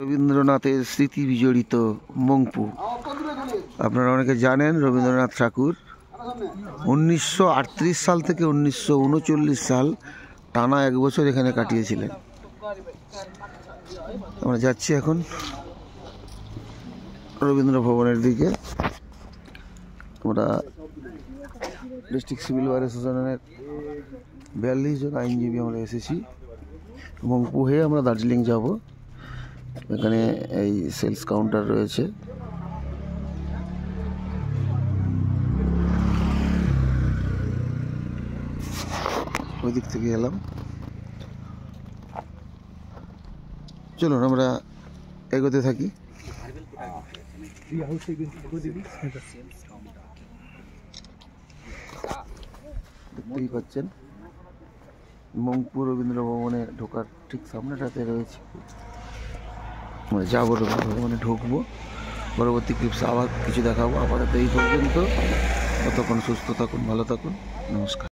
রবীন্দ্রনাথের স্মৃতি বিজড়িত মংপু। আপনারা অনেকে জানেন রবীন্দ্রনাথ ঠাকুর 1938 সাল থেকে 1939 সাল টানা 1 বছর এখানে কাটিয়েছিলেন। আমরা যাচ্ছি এখন রবীন্দ্র ভবনের দিকে। আমরা ডিস্ট্রিক্ট সিভিল বার অ্যাসোসিয়েশনের 42 জন আইনজীবী আমরা এসেছি। মংপু হয়ে আমরা দার্জিলিং যাব। এখানে এই সেলস কাউন্টার রয়েছে। ওই দিক থেকে এলাম। চলুন আমরা এগোতে থাকি। দেখতেই পাচ্ছেন মংপু রবীন্দ্র ভবনে ঢোকার ঠিক সামনেটাতে রয়েছে। আমরা যাবো রবীন্দ্র ভবনে, ঢুকবো। পরবর্তী ক্লিপস আবার কিছু দেখাবো। আপাতত এই পর্যন্ত। ততক্ষণ সুস্থ থাকুন, ভালো থাকুন, নমস্কার।